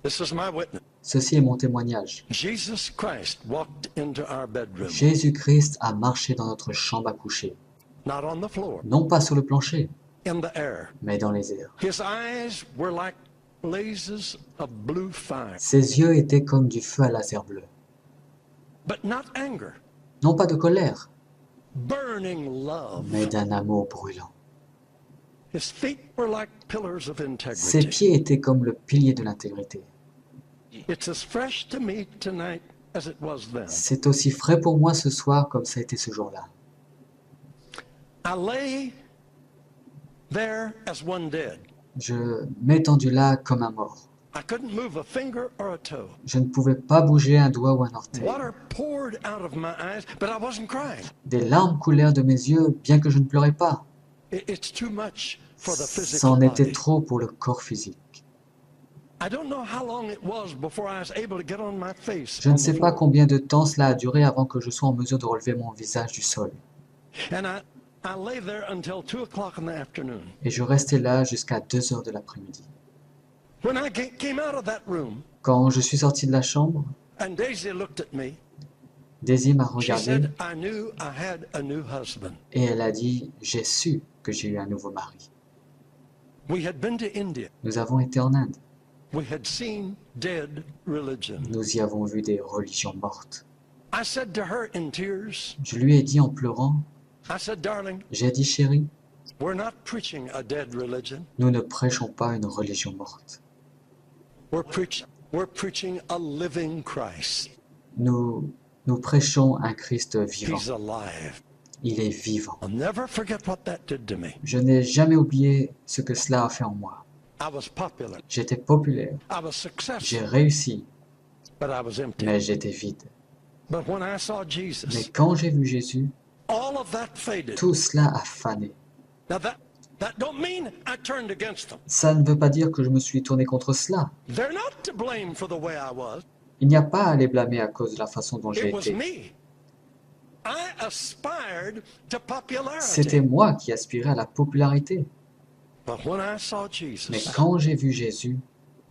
This is my witness. Ceci est mon témoignage. Jesus Christ walked into our bedroom, Jésus-Christ a marché dans notre chambre à coucher, not on the floor, non pas sur le plancher, in the air. mais dans les airs. His eyes were like blazes of blue fire, Ses yeux étaient comme du feu à laser bleu. but not anger, Non pas de colère, burning love. mais d'un amour brûlant. His feet were like pillars of Ses integrity. pieds étaient comme le pilier de l'intégrité. It's as fresh to me tonight as it was then. C'est aussi frais pour moi ce soir comme ça a été ce jour-là. I lay there as one dead. Je m'étendus là comme un mort. I couldn't move a finger or a toe. Je ne pouvais pas bouger un doigt ou un orteil. Water poured out of my eyes, but I wasn't crying. Des larmes coulèrent de mes yeux, bien que je ne pleurais pas. It's too much for the physical C'en était body. trop pour le corps physique. I don't know how long it was before I was able to get on my face. Je ne on the sais pas floor. combien de temps cela a duré avant que je sois en mesure de relever mon visage du sol. And I lay there until 2 o'clock in the afternoon. Et je restais là jusqu'à 2 heures de l'après-midi. When I came out of that room, Quand je suis sorti de la chambre, and Daisy looked at me, Daisy m'a she regardé said, I knew I had a new husband. et elle a dit « J'ai su que j'ai eu un nouveau mari. We had been to India. » Nous avons été en Inde. We had seen dead religion. Nous y avons vu des religions mortes. I said to her in tears, Je lui ai dit en pleurant, I said, darling, j'ai dit chérie, we're not preaching a dead religion. nous ne prêchons pas une religion morte. We're preaching a living Christ. Nous prêchons un Christ vivant. He's alive. Il est vivant. I'll never forget what that did to me. Je n'ai jamais oublié ce que cela a fait en moi. I was popular. J'étais populaire, I was j'ai successful, réussi, but I was empty. mais j'étais vide. But when I saw Mais Jesus, quand j'ai vu Jésus, all of that faded. tout cela a fané. Now that don't mean I turned against them. Ça ne veut pas dire que je me suis tourné contre cela. They're not to blame for the way I was. Il n'y a pas à les blâmer à cause de la façon dont j'ai It was été. me. I aspired to C'était popularity. moi qui aspirais à la popularité. But when I saw Mais Jesus, quand j'ai vu Jésus,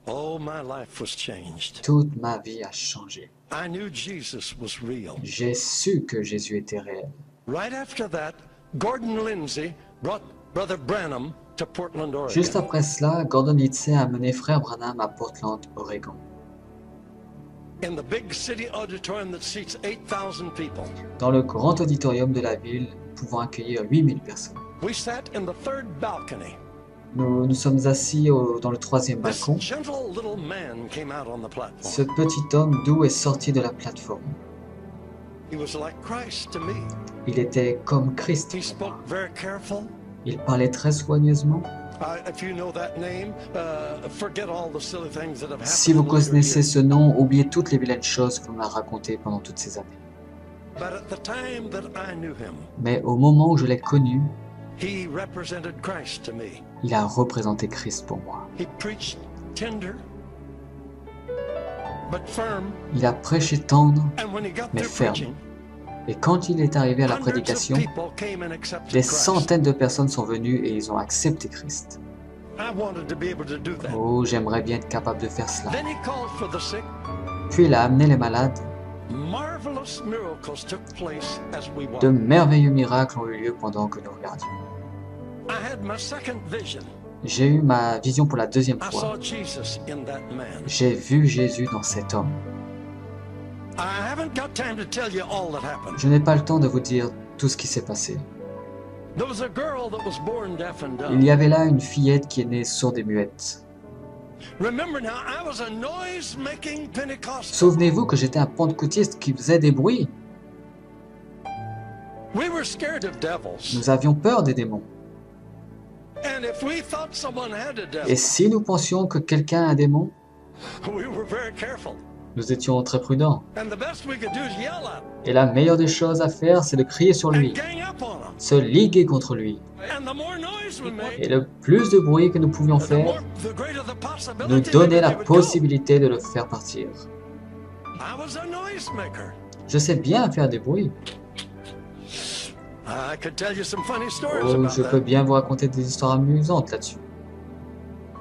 oh, my life was changed. toute ma vie a changé. I knew Jesus was real. J'ai su que Jésus était réel. Right after that, Gordon Lindsay brought Brother Branham to Portland, Juste Oregon. après cela, Gordon Lindsay a amené Frère Branham à Portland, Oregon. In the big city auditorium that seats 8,000 people, Dans le grand auditorium de la ville, pouvant accueillir 8000 personnes. we sat in the third balcony. Nous sommes assis dans le troisième This balcon. gentle little man came out on the Ce platform. petit homme doux est sorti de la plateforme. He was like Christ to me. Il était comme Christ. He spoke very careful. Il parlait très soigneusement. If you know that name, forget all the silly things that have happened. Si vous in later connaissez years. ce nom, oubliez toutes les vilaines choses qu'on a racontées pendant toutes ces années. But at the time that I knew him, Mais au moment où je l'ai connu, he represented Christ to me. il a représenté Christ pour moi. He preached tender, but firm. Il a prêché tendre, And when he got mais through ferme. preaching, Et quand il est arrivé à la hundreds of prédication, people came and accepted des Christ. centaines de personnes sont venues et ils ont accepté Christ. I wanted to be able to do that. Oh, j'aimerais bien être capable de faire cela. Then he called for the sick. Puis il a amené les malades. Marvelous miracles took place as we De walked. merveilleux miracles ont eu lieu pendant que nous regardions. I had my second vision. J'ai eu ma vision pour la deuxième I fois. saw Jesus in that man. J'ai vu Jésus dans cet homme. I haven't got time to tell you all that happened. Je n'ai pas le temps de vous dire tout ce qui s'est passé. There was a girl that was born deaf and Il dumb. y avait là une fillette qui est née sourde et muette. Remember now, I was a noise-making Pentecostal. Souvenez-vous que j'étais un pentecôtiste qui faisait des bruits. We were scared of devils. Nous avions peur des démons. And if we thought someone had a Et devil, si nous pensions que quelqu'un a un démon, we were very careful. nous étions très prudents. And the best we could do is yell at him Et la meilleure des choses à faire, c'est de crier sur lui, and gang up on him. se liguer contre lui. And the more noise we Et made, le plus de bruit que nous pouvions faire, the greater the nous possibility donnait that la they would go. possibilité de le faire partir. I was a noisemaker. Je sais bien faire des bruits. I could tell you some funny stories Oh, about je peux that. bien vous raconter des histoires amusantes là-dessus.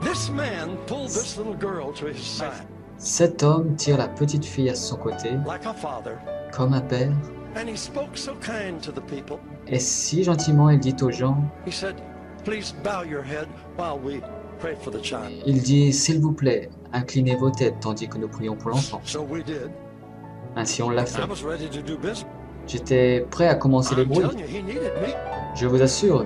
This man pulled this little girl to his side. Cet homme tire la petite fille à son côté, like a father, comme un père, and he spoke so kind to the people. et si gentiment il dit aux gens, He said, please bow your head while we pray for the child. il dit, s'il vous plaît, inclinez vos têtes tandis que nous prions pour l'enfant. So we did. Ainsi on l'a fait. I was ready to do business. J'étais prêt à commencer les I'm bruits. telling you, he needed me. Je vous assure,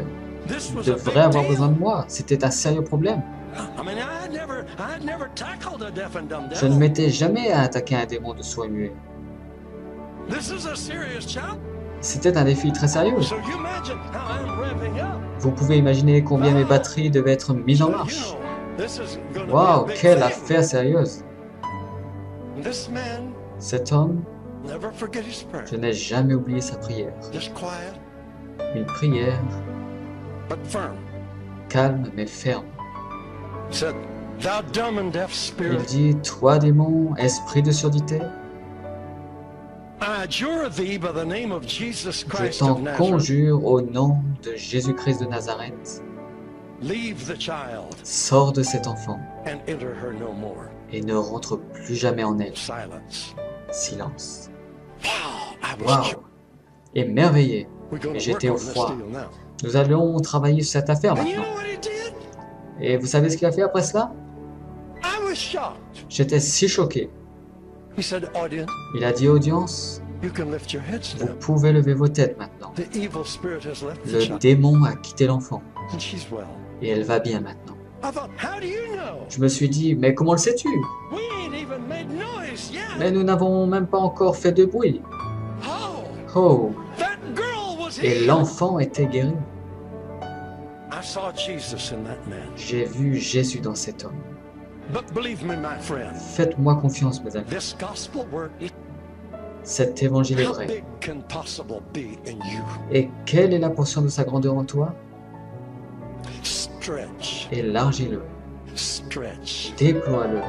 This il was a devrait big avoir deal. besoin de moi. C'était un sérieux problème. I mean, I had never tackled a deaf and dumb Je ne devil. m'étais jamais attaqué à un démon de sourd et muet. This is a serious challenge. C'était un défi très sérieux. So you imagine how I'm revving up. Vous pouvez imaginer combien mes batteries devaient être mises en So, you marche. know, this is gonna be a Waouh, big quelle thing. affaire sérieuse. This man Cet homme, never forget his prayer. je n'ai jamais oublié sa prière. Just quiet, Une prière but firm. calme mais ferme. He said, thou dumb and deaf Il spirit, dit, toi démon, esprit de surdité, I adjure thee by the name of Jesus je Christ t'en of Nazareth. conjure au nom de Jésus-Christ de Nazareth, Leave the child sors de cet enfant and enter her no more. et ne rentre plus jamais en elle. Silence. Silence. Wow, I was Waouh. Émerveillé. We're going Et to j'étais work au on this froid. deal now. Nous allons travailler sur cette affaire And you maintenant. know what he did? Et vous savez ce qu'il a fait après cela? I was shocked. J'étais si choqué. He said, audience, Il a dit, audience, you can lift your heads vous now. pouvez lever vos têtes maintenant. The evil spirit has left the Le child, démon a quitté l'enfant and she's well. et elle va bien maintenant. I thought, how do you know? Je me suis dit, mais comment le sais-tu? We ain't even made noise yet. Mais nous n'avons même pas encore fait de bruit. Oh, Oh, that girl was et healed. l'enfant était guéri. I saw Jesus in that man. J'ai vu Jésus dans cet homme. But believe me, my friend, Faites-moi confiance, mes amis. this gospel work, Cet évangile est how vrai. big can possible be in you? Et quelle est la portion de sa grandeur en toi? Stretch, Élargis-le, stretch, déploie-le,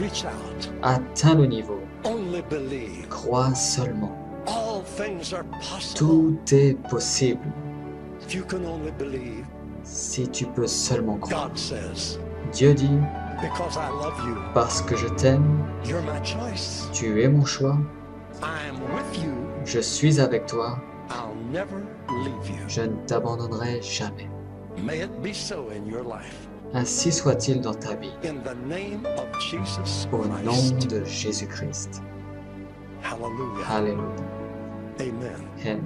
reach out, atteins le niveau. only believe. Crois seulement. All things are possible Tout est possible if you can only believe. si tu peux seulement croire. God says, Dieu dit, because I love you, parce que je t'aime, you're my choice. tu es mon choix, I am with you. je suis avec toi, I'll never leave you. je ne t'abandonnerai jamais. May it be so in your life. Ainsi soit-il dans ta vie, In the name of Jesus au nom Christ. de Jésus-Christ. Hallelujah. Alléluia. Amen. Amen.